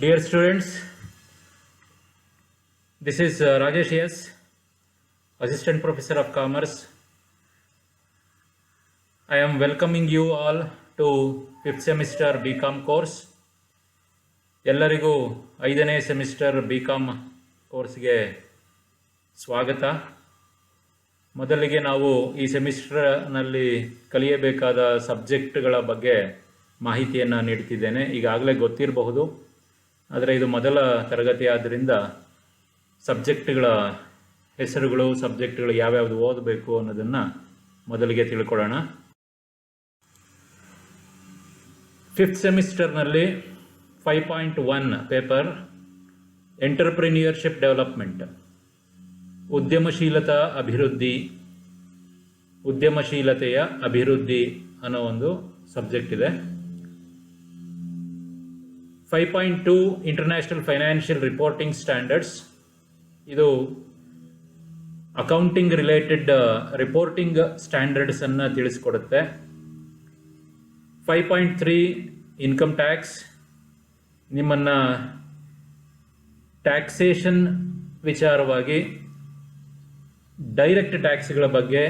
Dear students, this is Rajesh S, Assistant Professor of Commerce. I am welcoming you all to 5th semester BCom course. ಎಲ್ಲರಿಗೂ 5ನೇ semester BCom ಕೋರ್ಸ್ಗೆ ಸ್ವಾಗತ. ಮೊದಲಿಗೆ ನಾವು ಈ ಸೆಮಿಸ್ಟರ್ನಲ್ಲಿ ಕಲಿಯಬೇಕಾದ ಸಬ್ಜೆಕ್ಟ್ಗಳ ಬಗ್ಗೆ ಮಾಹಿತಿಯನ್ನು ನೀಡ್ತಿದ್ದೇನೆ. ಈಗಾಗಲೇ ಗೊತ್ತಿರಬಹುದು, ಆದರೆ ಇದು ಮೊದಲ ತರಗತಿ ಆದ್ದರಿಂದ ಸಬ್ಜೆಕ್ಟ್ಗಳ ಹೆಸರುಗಳು, ಸಬ್ಜೆಕ್ಟ್ಗಳು ಯಾವ್ಯಾವುದು ಓದಬೇಕು ಅನ್ನೋದನ್ನು ಮೊದಲಿಗೆ ತಿಳ್ಕೊಳ್ಳೋಣ. 5th ಸೆಮಿಸ್ಟರ್ನಲ್ಲಿ 5.1 ಪೇಪರ್ ಎಂಟರ್ಪ್ರಿನಿಯರ್ಶಿಪ್ ಡೆವಲಪ್ಮೆಂಟ್, ಉದ್ಯಮಶೀಲತೆಯ ಅಭಿವೃದ್ಧಿ ಅನ್ನೋ ಒಂದು ಸಬ್ಜೆಕ್ಟ್ ಇದೆ. 5.2 ಇಂಟರ್ನ್ಯಾಷನಲ್ ಫೈನಾನ್ಷಿಯಲ್ ರಿಪೋರ್ಟಿಂಗ್ ಸ್ಟ್ಯಾಂಡರ್ಡ್ಸ್, ಇದು ಅಕೌಂಟಿಂಗ್ ರಿಲೇಟೆಡ್ ರಿಪೋರ್ಟಿಂಗ್ ಸ್ಟ್ಯಾಂಡರ್ಡ್ಸ್ ಅನ್ನು ತಿಳಿಸ್ಕೊಡುತ್ತೆ. 5.3 ಇನ್ಕಮ್ ಟ್ಯಾಕ್ಸ್, ನಿಮ್ಮನ್ನು ಟ್ಯಾಕ್ಸೇಷನ್ ವಿಚಾರವಾಗಿ ಡೈರೆಕ್ಟ್ ಟ್ಯಾಕ್ಸ್ಗಳ ಬಗ್ಗೆ,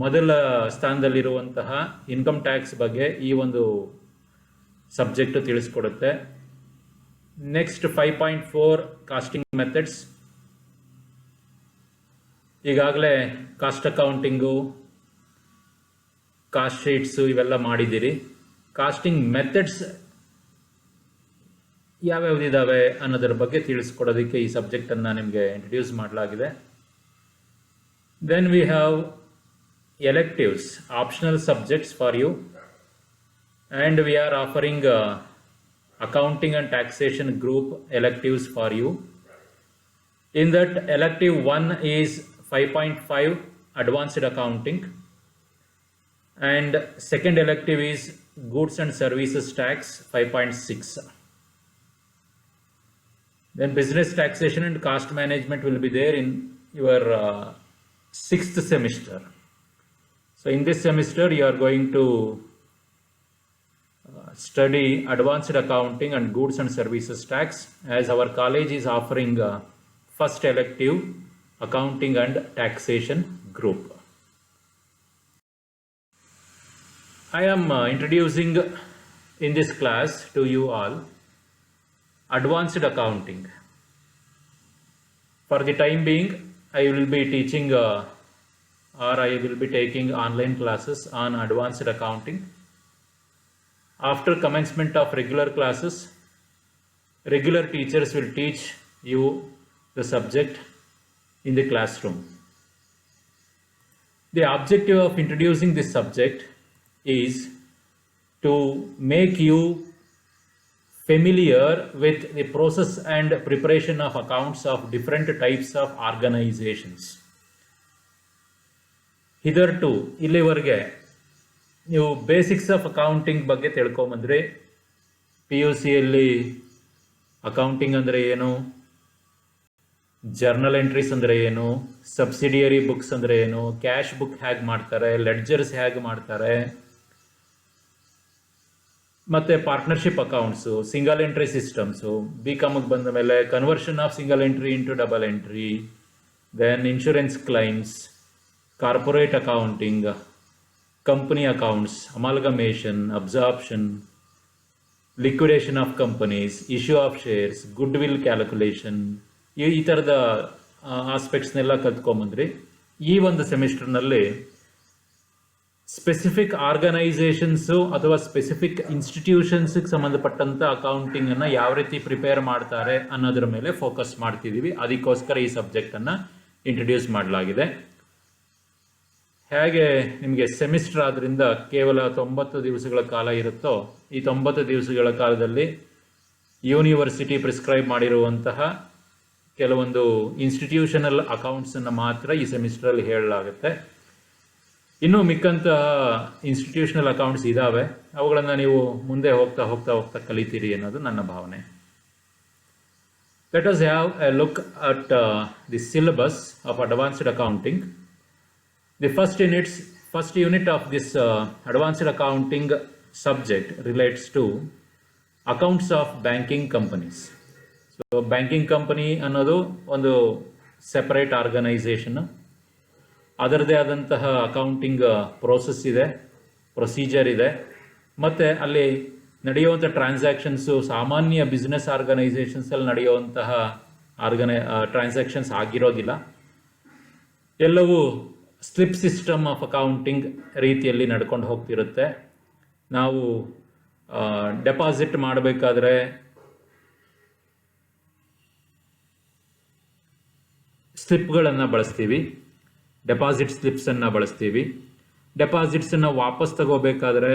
ಮೊದಲ ಸ್ಥಾನದಲ್ಲಿರುವಂತಹ ಇನ್ಕಮ್ ಟ್ಯಾಕ್ಸ್ ಬಗ್ಗೆ ಈ ಒಂದು ಸಬ್ಜೆಕ್ಟ್ ತಿಳಿಸ್ಕೊಡುತ್ತೆ. ನೆಕ್ಸ್ಟ್ 5.4 ಕಾಸ್ಟಿಂಗ್ ಮೆಥಡ್ಸ್, ಈಗಾಗಲೇ ಕಾಸ್ಟ್ ಅಕೌಂಟಿಂಗು, ಕಾಸ್ಟ್ ಶೀಟ್ಸು ಇವೆಲ್ಲ ಮಾಡಿದ್ದೀರಿ. ಕಾಸ್ಟಿಂಗ್ ಮೆಥಡ್ಸ್ ಯಾವ್ಯಾವುದಿದ್ದಾವೆ ಅನ್ನೋದರ ಬಗ್ಗೆ ತಿಳಿಸ್ಕೊಡೋದಕ್ಕೆ ಈ ಸಬ್ಜೆಕ್ಟನ್ನು ನಿಮಗೆ ಇಂಟ್ರಡ್ಯೂಸ್ ಮಾಡಲಾಗಿದೆ. Then we have electives, optional subjects for you, and we are offering accounting and taxation group electives for you. In that, elective 1 is 5.5 advanced accounting, and second elective is goods and services tax 5.6. Then business taxation and cost management will be there in your 6th semester. So in this semester you are going to study advanced accounting and goods and services tax, as our college is offering first elective accounting and taxation group. I am introducing in this class to you all advanced accounting. For the time being, I will be teaching or I will be taking online classes on advanced accounting. After commencement of regular classes, regular teachers will teach you the subject in the classroom. The objective of introducing this subject is to make you familiar with the process and preparation of accounts of different types of organizations. ಹಿದರ್ಟು ಇಲ್ಲಿವರೆಗೆ ನೀವು basics of accounting ಬಗ್ಗೆ ತಿಳ್ಕೊಂಬಂದ್ರಿ. PUCಯಲ್ಲಿ accounting ಅಂದರೆ ಏನು, journal entries ಅಂದರೆ ಏನು, subsidiary books ಅಂದರೆ ಏನು, cash book ಹೇಗೆ ಮಾಡ್ತಾರೆ, ಲೆಡ್ಜರ್ಸ್ ಹೇಗೆ ಮಾಡ್ತಾರೆ, ಮತ್ತು partnership accounts, single entry systems. BComಗೆ ಬಂದ ಮೇಲೆ conversion of single entry into double entry, then insurance claims, corporate accounting, company accounts, amalgamation, absorption, liquidation of companies, issue of shares, goodwill calculation, ಈ ಥರದ ಆಸ್ಪೆಕ್ಟ್ಸ್ನೆಲ್ಲ ಕಲ್ತ್ಕೊಂಬಂದ್ರಿ. ಈ ಒಂದು ಸೆಮಿಸ್ಟರ್ನಲ್ಲಿ ಸ್ಪೆಸಿಫಿಕ್ ಆರ್ಗನೈಸೇಷನ್ಸು ಅಥವಾ specific ಇನ್ಸ್ಟಿಟ್ಯೂಷನ್ಸ್ಗೆ ಸಂಬಂಧಪಟ್ಟಂಥ ಅಕೌಂಟಿಂಗನ್ನು ಯಾವ ರೀತಿ ಪ್ರಿಪೇರ್ ಮಾಡ್ತಾರೆ ಅನ್ನೋದ್ರ ಮೇಲೆ ಫೋಕಸ್ ಮಾಡ್ತಿದ್ದೀವಿ. ಅದಕ್ಕೋಸ್ಕರ ಈ ಸಬ್ಜೆಕ್ಟನ್ನು ಇಂಟ್ರಡ್ಯೂಸ್ ಮಾಡಲಾಗಿದೆ. ಹೇಗೆ ನಿಮಗೆ ಸೆಮಿಸ್ಟರ್ ಆದ್ದರಿಂದ ಕೇವಲ 90 ದಿವಸಗಳ ಕಾಲ ಇರುತ್ತೋ, ಈ 90 ದಿವಸಗಳ ಕಾಲದಲ್ಲಿ ಯೂನಿವರ್ಸಿಟಿ ಪ್ರಿಸ್ಕ್ರೈಬ್ ಮಾಡಿರುವಂತಹ ಕೆಲವೊಂದು ಇನ್ಸ್ಟಿಟ್ಯೂಷನಲ್ ಅಕೌಂಟ್ಸನ್ನು ಮಾತ್ರ ಈ ಸೆಮಿಸ್ಟರಲ್ಲಿ ಹೇಳಲಾಗುತ್ತೆ. ಇನ್ನೂ ಮಿಕ್ಕಂತಹ ಇನ್ಸ್ಟಿಟ್ಯೂಷನಲ್ ಅಕೌಂಟ್ಸ್ ಇದ್ದಾವೆ, ಅವುಗಳನ್ನು ನೀವು ಮುಂದೆ ಹೋಗ್ತಾ ಹೋಗ್ತಾ ಹೋಗ್ತಾ ಕಲಿತೀರಿ ಅನ್ನೋದು ನನ್ನ ಭಾವನೆ. Let us have a look at the syllabus of advanced accounting. The first unit of this advanced accounting subject relates to accounts of banking companies. So banking company ಅನ್ನೋದು ಒಂದು ಸೆಪರೇಟ್ ಆರ್ಗನೈಸೇಷನ್, ಅದರದೇ ಆದಂತಹ ಅಕೌಂಟಿಂಗ್ ಪ್ರೋಸೆಸ್ ಇದೆ, procedure ಇದೆ, ಮತ್ತು ಅಲ್ಲಿ ನಡೆಯುವಂಥ transactions ಸಾಮಾನ್ಯ ಬಿಸ್ನೆಸ್ ಆರ್ಗನೈಸೇಷನ್ಸಲ್ಲಿ ನಡೆಯುವಂತಹ ಟ್ರಾನ್ಸಾಕ್ಷನ್ಸ್ ಆಗಿರೋದಿಲ್ಲ. ಎಲ್ಲವೂ ಸ್ಲಿಪ್ ಸಿಸ್ಟಮ್ ಆಫ್ ಅಕೌಂಟಿಂಗ್ ರೀತಿಯಲ್ಲಿ ನಡ್ಕೊಂಡು ಹೋಗ್ತಿರುತ್ತೆ. ನಾವು ಡೆಪಾಸಿಟ್ ಮಾಡಬೇಕಾದ್ರೆ ಸ್ಲಿಪ್ಗಳನ್ನು ಬಳಸ್ತೀವಿ, ಡೆಪಾಸಿಟ್ ಸ್ಲಿಪ್ಸನ್ನು ಬಳಸ್ತೀವಿ. ಡೆಪಾಸಿಟ್ಸನ್ನು ವಾಪಸ್ ತಗೋಬೇಕಾದ್ರೆ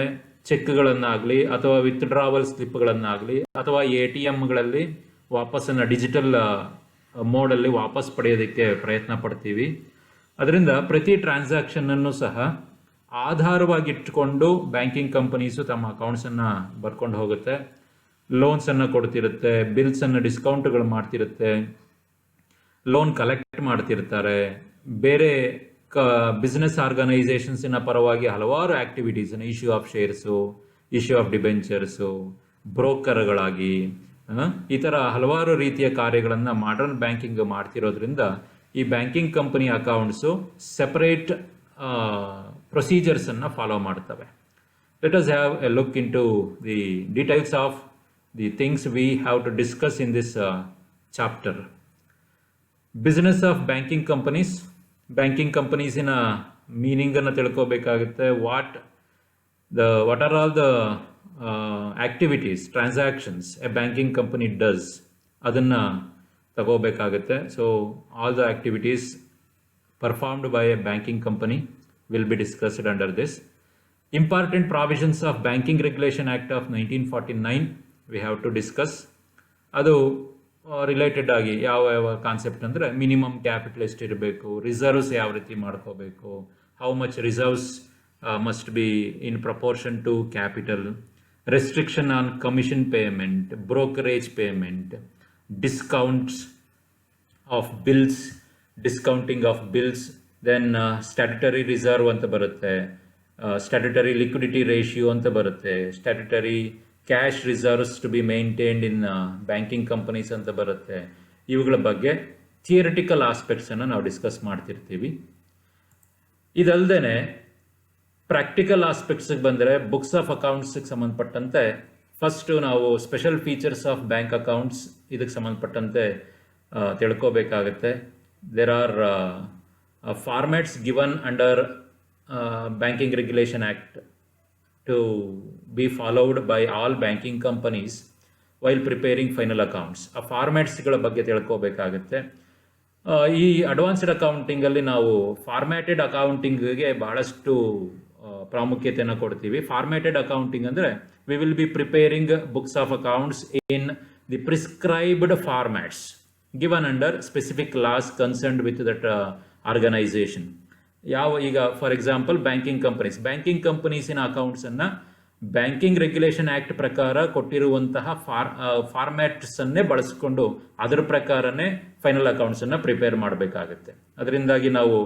ಚೆಕ್ಗಳನ್ನಾಗಲಿ ಅಥವಾ ವಿತ್ಡ್ರಾವಲ್ ಸ್ಲಿಪ್ಗಳನ್ನಾಗಲಿ ಅಥವಾ ATMಗಳಲ್ಲಿ ವಾಪಸ್ಸನ್ನು ಡಿಜಿಟಲ್ ಮೋಡಲ್ಲಿ ವಾಪಸ್ ಪಡೆಯೋದಕ್ಕೆ ಪ್ರಯತ್ನ ಪಡ್ತೀವಿ. ಅದರಿಂದ ಪ್ರತಿ ಟ್ರಾನ್ಸಾಕ್ಷನನ್ನು ಸಹ ಆಧಾರವಾಗಿಟ್ಕೊಂಡು ಬ್ಯಾಂಕಿಂಗ್ ಕಂಪನೀಸು ತಮ್ಮ ಅಕೌಂಟ್ಸನ್ನು ಬರ್ಕೊಂಡು ಹೋಗುತ್ತೆ. ಲೋನ್ಸನ್ನು ಕೊಡ್ತಿರುತ್ತೆ, ಬಿಲ್ಸನ್ನು ಡಿಸ್ಕೌಂಟ್ಗಳು ಮಾಡ್ತಿರುತ್ತೆ, ಲೋನ್ ಕಲೆಕ್ಟ್ ಮಾಡ್ತಿರ್ತಾರೆ. ಬೇರೆ ಬಿಸ್ನೆಸ್ ಆರ್ಗನೈಸೇಷನ್ಸಿನ ಪರವಾಗಿ ಹಲವಾರು ಆ್ಯಕ್ಟಿವಿಟೀಸನ್ನು, issue of shares, issue of debentures, ಬ್ರೋಕರ್ಗಳಾಗಿ ಈ ಥರ ಹಲವಾರು ರೀತಿಯ ಕಾರ್ಯಗಳನ್ನು ಮಾಡರ್ನ್ ಬ್ಯಾಂಕಿಂಗ್ ಮಾಡ್ತಿರೋದ್ರಿಂದ ಈ ಬ್ಯಾಂಕಿಂಗ್ ಕಂಪನಿ ಅಕೌಂಟ್ಸು ಸೆಪರೇಟ್ ಪ್ರೊಸೀಜರ್ಸನ್ನು ಫಾಲೋ ಮಾಡ್ತವೆ. Let us have a look into the details of the things we have to discuss in this chapter. Business of banking companies. Banking ಕಂಪನೀಸಿನ ಮೀನಿಂಗನ್ನು ತಿಳ್ಕೋಬೇಕಾಗುತ್ತೆ. What are all the activities, transactions a banking company does, ಅದನ್ನು ತಗೋಬೇಕಾಗುತ್ತೆ. So all the activities performed by a banking company will be discussed under this. Important provisions of Banking Regulation Act of 1949 we have to discuss. ಅದು related ಆಗಿ ಯಾವ concept ಅಂದರೆ minimum capital ಎಷ್ಟಿರಬೇಕು, reserves ಯಾವ ರೀತಿ ಮಾಡ್ಕೋಬೇಕು, how much reserves must be in proportion to capital, restriction on commission payment, brokerage payment, discounts of bills, discounting of bills, then statutory reserve ಅಂತ ಬರುತ್ತೆ, ಸ್ಟ್ಯಾಟ್ಯುಟರಿ ಲಿಕ್ವಿಡಿಟಿ ರೇಷಿಯೋ ಅಂತ ಬರುತ್ತೆ, statutory cash reserves to be maintained in banking companies ಅಂತ ಬರುತ್ತೆ. ಇವುಗಳ ಬಗ್ಗೆ theoretical ಆಸ್ಪೆಕ್ಟ್ಸನ್ನು ನಾವು discuss ಮಾಡ್ತಿರ್ತೀವಿ. ಇದಲ್ಲದೆ ಪ್ರಾಕ್ಟಿಕಲ್ ಆಸ್ಪೆಕ್ಟ್ಸಿಗೆ ಬಂದರೆ ಬುಕ್ಸ್ ಆಫ್ ಅಕೌಂಟ್ಸ್ಗೆ ಸಂಬಂಧಪಟ್ಟಂತೆ ಫಸ್ಟು ನಾವು special features of bank accounts ಇದಕ್ಕೆ ಸಂಬಂಧಪಟ್ಟಂತೆ ತಿಳ್ಕೋಬೇಕಾಗತ್ತೆ. There are formats given under Banking Regulation Act to be followed by all banking companies while preparing final accounts. ಆ ಫಾರ್ಮ್ಯಾಟ್ಸ್ಗಳ ಬಗ್ಗೆ ತಿಳ್ಕೋಬೇಕಾಗುತ್ತೆ. ಈ ಅಡ್ವಾನ್ಸ್ಡ್ ಅಕೌಂಟಿಂಗಲ್ಲಿ ನಾವು ಫಾರ್ಮ್ಯಾಟೆಡ್ ಅಕೌಂಟಿಂಗ್ಗೆ ಬಹಳಷ್ಟು ಪ್ರಾಮುಖ್ಯತೆಯನ್ನು ಕೊಡ್ತೀವಿ. ಫಾರ್ಮ್ಯಾಟೆಡ್ ಅಕೌಂಟಿಂಗ್ ಅಂದರೆ we will be preparing books of accounts in the prescribed formats given under specific laws concerned with that organization. ಈಗ for example banking ಕಂಪನೀಸಿನ ಅಕೌಂಟ್ಸನ್ನು ಬ್ಯಾಂಕಿಂಗ್ ರೆಗ್ಯುಲೇಷನ್ ಆ್ಯಕ್ಟ್ ಪ್ರಕಾರ ಕೊಟ್ಟಿರುವಂತಹ ಫಾರ್ಮ್ಯಾಟ್ಸನ್ನೇ ಬಳಸ್ಕೊಂಡು ಅದರ ಪ್ರಕಾರನೇ ಫೈನಲ್ ಅಕೌಂಟ್ಸನ್ನು ಪ್ರಿಪೇರ್ ಮಾಡಬೇಕಾಗುತ್ತೆ. ಅದರಿಂದಾಗಿ ನಾವು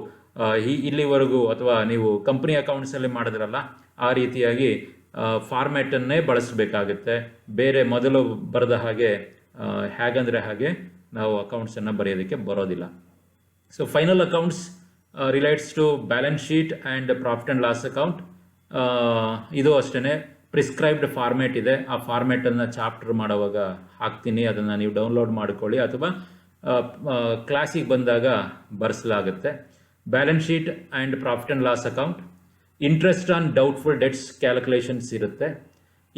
ಇಲ್ಲಿವರೆಗೂ ಅಥವಾ ನೀವು ಕಂಪ್ನಿ ಅಕೌಂಟ್ಸಲ್ಲಿ ಮಾಡಿದ್ರಲ್ಲ ಆ ರೀತಿಯಾಗಿ ಫಾರ್ಮ್ಯಾಟನ್ನೇ ಬಳಸಬೇಕಾಗುತ್ತೆ. ಬೇರೆ ಮೊದಲು ಬರೆದ ಹಾಗೆ ಹೇಗಂದರೆ ಹಾಗೆ ನಾವು ಅಕೌಂಟ್ಸನ್ನು ಬರೆಯೋದಕ್ಕೆ ಬರೋದಿಲ್ಲ. So final accounts relates to balance sheet and profit and loss account. ಇದು ಅಷ್ಟೇ ಪ್ರಿಸ್ಕ್ರೈಬ್ಡ್ ಫಾರ್ಮ್ಯಾಟ್ ಇದೆ. ಆ ಫಾರ್ಮ್ಯಾಟನ್ನು ಚಾಪ್ಟರ್ ಮಾಡೋವಾಗ ಹಾಕ್ತೀನಿ, ಅದನ್ನು ನೀವು ಡೌನ್ಲೋಡ್ ಮಾಡ್ಕೊಳ್ಳಿ ಅಥವಾ ಕ್ಲಾಸಿಗೆ ಬಂದಾಗ ಬರೆಸಲಾಗುತ್ತೆ. Balance sheet and profit and loss account, interest on doubtful debts calculations ಇರುತ್ತೆ.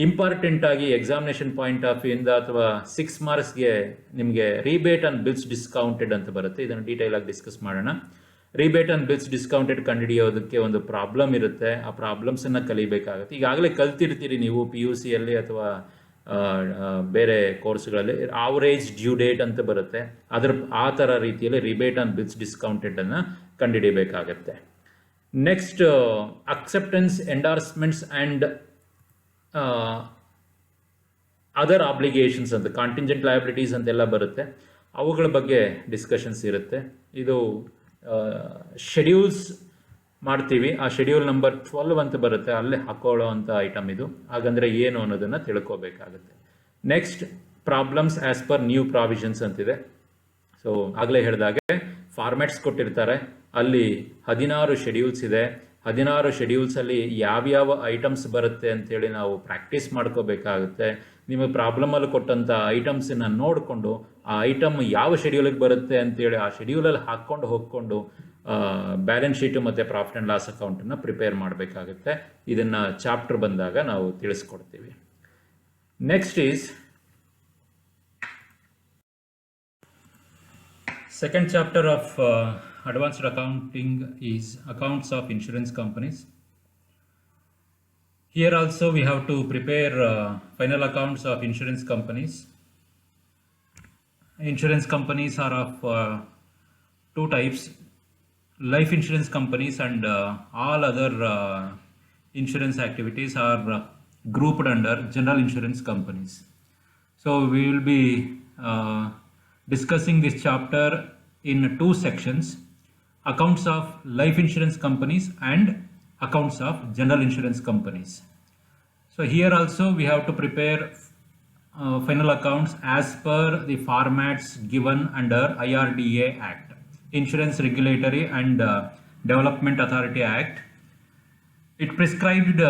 ಇಂಪಾರ್ಟೆಂಟ್ ಆಗಿ ಎಕ್ಸಾಮಿನೇಷನ್ ಪಾಯಿಂಟ್ ಆಫ್ ವ್ಯೂಯಿಂದ ಅಥವಾ 6 ಮಾರ್ಕ್ಸ್ಗೆ ನಿಮಗೆ ರಿಬೇಟ್ ಆನ್ ಬಿಲ್ಸ್ ಡಿಸ್ಕೌಂಟೆಡ್ ಅಂತ ಬರುತ್ತೆ. ಇದನ್ನು ಡೀಟೇಲ್ ಆಗಿ ಡಿಸ್ಕಸ್ ಮಾಡೋಣ. ರಿಬೇಟ್ ಆನ್ ಬಿಲ್ಸ್ ಡಿಸ್ಕೌಂಟೆಡ್ ಕಂಡುಹಿಡಿಯೋದಕ್ಕೆ ಒಂದು ಪ್ರಾಬ್ಲಮ್ ಇರುತ್ತೆ. ಆ ಪ್ರಾಬ್ಲಮ್ಸನ್ನು ಕಲಿಬೇಕಾಗುತ್ತೆ. ಈಗಾಗಲೇ ಕಲ್ತಿರ್ತೀರಿ ನೀವು PUC ಯಲ್ಲಿ ಅಥವಾ ಬೇರೆ ಕೋರ್ಸ್ಗಳಲ್ಲಿ. ಆವರೇಜ್ ಡ್ಯೂ ಡೇಟ್ ಅಂತ ಬರುತ್ತೆ, ಆ ಥರ ರೀತಿಯಲ್ಲಿ ರಿಬೇಟ್ ಆನ್ ಬಿಲ್ಸ್ ಡಿಸ್ಕೌಂಟೆಡನ್ನು ಕಂಡುಹಿಡಿಬೇಕಾಗತ್ತೆ. Next acceptance, endorsements and other obligations ಅಂತ, ಕಾಂಟಿಂಜೆಂಟ್ ಲಯಬಿಲಿಟೀಸ್ ಅಂತೆಲ್ಲ ಬರುತ್ತೆ. ಅವುಗಳ ಬಗ್ಗೆ ಡಿಸ್ಕಷನ್ಸ್ ಇರುತ್ತೆ. ಇದು ಶೆಡ್ಯೂಲ್ಸ್ ಮಾಡ್ತೀವಿ. ಆ ಶೆಡ್ಯೂಲ್ ನಂಬರ್ 12 ಅಂತ ಬರುತ್ತೆ, ಅಲ್ಲೇ ಹಾಕೊಳ್ಳೋ ಅಂಥ ಐಟಮ್ ಇದು. ಹಾಗಂದರೆ ಏನು ಅನ್ನೋದನ್ನು ತಿಳ್ಕೋಬೇಕಾಗುತ್ತೆ. Next problems as per new provisions ಅಂತಿದೆ. ಸೊ ಆಗಲೇ ಹೇಳಿದಾಗೆ ಫಾರ್ಮ್ಯಾಟ್ಸ್ ಕೊಟ್ಟಿರ್ತಾರೆ, ಅಲ್ಲಿ 16 ಶೆಡ್ಯೂಲ್ಸ್ ಇದೆ. 16 ಶೆಡ್ಯೂಲ್ಸಲ್ಲಿ ಯಾವ್ಯಾವ ಐಟಮ್ಸ್ ಬರುತ್ತೆ ಅಂತೇಳಿ ನಾವು ಪ್ರಾಕ್ಟೀಸ್ ಮಾಡ್ಕೋಬೇಕಾಗುತ್ತೆ. ನಿಮಗೆ ಪ್ರಾಬ್ಲಮಲ್ಲಿ ಕೊಟ್ಟಂಥ ಐಟಮ್ಸನ್ನು ನೋಡಿಕೊಂಡು ಆ ಐಟಮ್ ಯಾವ ಶೆಡ್ಯೂಲಿಗೆ ಬರುತ್ತೆ ಅಂತೇಳಿ ಆ ಶೆಡ್ಯೂಲಲ್ಲಿ ಹಾಕ್ಕೊಂಡು ಹೋಗ್ಕೊಂಡು ಬ್ಯಾಲೆನ್ಸ್ ಶೀಟು ಮತ್ತು ಪ್ರಾಫಿಟ್ ಆ್ಯಂಡ್ ಲಾಸ್ ಅಕೌಂಟನ್ನು ಪ್ರಿಪೇರ್ ಮಾಡಬೇಕಾಗುತ್ತೆ. ಇದನ್ನು ಚಾಪ್ಟರ್ ಬಂದಾಗ ನಾವು ತಿಳಿಸ್ಕೊಡ್ತೀವಿ. Next is second chapter of advanced accounting is accounts of insurance companies. Here also we have to prepare final accounts of insurance companies. Insurance companies are of two types: life insurance companies and all other insurance activities are grouped under general insurance companies. So we will be discussing this chapter in two sections: accounts of life insurance companies and accounts of general insurance companies. So here also we have to prepare final accounts as per the formats given under IRDA Act, Insurance Regulatory and Development Authority Act. It prescribed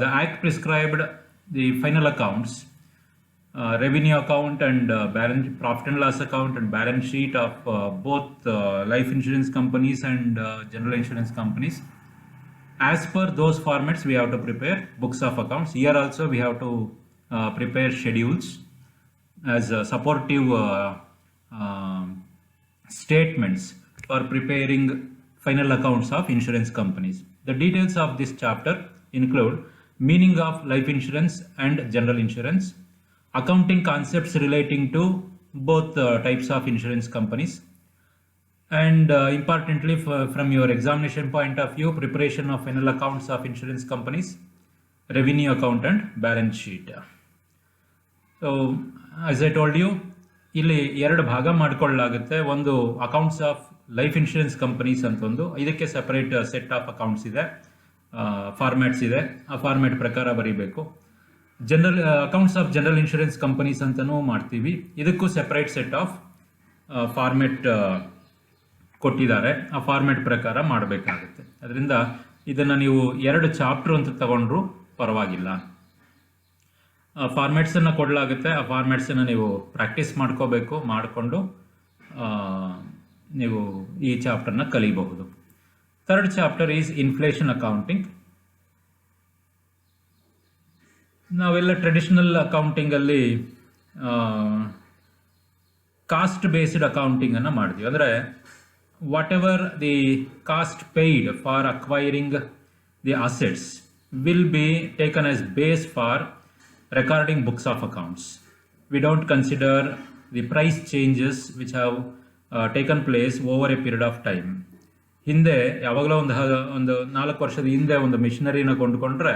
the act prescribed the final accounts, revenue account and balance, profit and loss account and balance sheet of both life insurance companies and general insurance companies. As per those formats we have to prepare books of accounts. Here also we have to prepare schedules as supportive statements for preparing final accounts of insurance companies. The details of this chapter include meaning of life insurance and general insurance, accounting concepts relating to both types of insurance companies, and importantly from your examination point of view, preparation of final accounts of insurance companies, revenue account and balance sheet. So as I told you, ಇಲ್ಲಿ ಎರಡು ಭಾಗ ಮಾಡ್ಕೊಳ್ಳಲಾಗುತ್ತೆ. ಒಂದು accounts of life insurance companies ಅಂತ ಒಂದು, ಇದಕ್ಕೆ separate set of accounts ಇದೆ, formats ಇದೆ, ಆ ಫಾರ್ಮ್ಯಾಟ್ ಪ್ರಕಾರ ಬರೀಬೇಕು. General accounts of general insurance companies ಅಂತಲೂ ಮಾಡ್ತೀವಿ, ಇದಕ್ಕೂ ಸೆಪರೇಟ್ ಸೆಟ್ ಆಫ್ ಫಾರ್ಮ್ಯಾಟ್ ಕೊಟ್ಟಿದ್ದಾರೆ, ಆ ಫಾರ್ಮ್ಯಾಟ್ ಪ್ರಕಾರ ಮಾಡಬೇಕಾಗುತ್ತೆ. ಅದರಿಂದ ಇದನ್ನು ನೀವು ಎರಡು ಚಾಪ್ಟರ್ ಅಂತ ತಗೊಂಡ್ರು ಪರವಾಗಿಲ್ಲ. ಫಾರ್ಮ್ಯಾಟ್ಸನ್ನು ಕೊಡಲಾಗುತ್ತೆ, ಆ ಫಾರ್ಮ್ಯಾಟ್ಸನ್ನು ನೀವು ಪ್ರಾಕ್ಟೀಸ್ ಮಾಡ್ಕೋಬೇಕು, ಮಾಡಿಕೊಂಡು ನೀವು ಈ ಚಾಪ್ಟರ್ನ ಕಲಿಬಹುದು. Third chapter is inflation accounting. ನಾವೆಲ್ಲ ಟ್ರೆಡಿಷನಲ್ ಅಕೌಂಟಿಂಗಲ್ಲಿ ಕಾಸ್ಟ್ ಬೇಸ್ಡ್ ಅಕೌಂಟಿಂಗನ್ನು ಮಾಡ್ತೀವಿ. ಅಂದರೆ whatever the cost paid for acquiring the assets will be taken as base for recording books of accounts. We don't consider the price changes which have taken place over a period of time. ಹಿಂದೆ ಯಾವಾಗಲೂ ಒಂದು 4 ವರ್ಷದ ಹಿಂದೆ ಒಂದು ಮಿಷನರಿನ ಕೊಂಡುಕೊಂಡ್ರೆ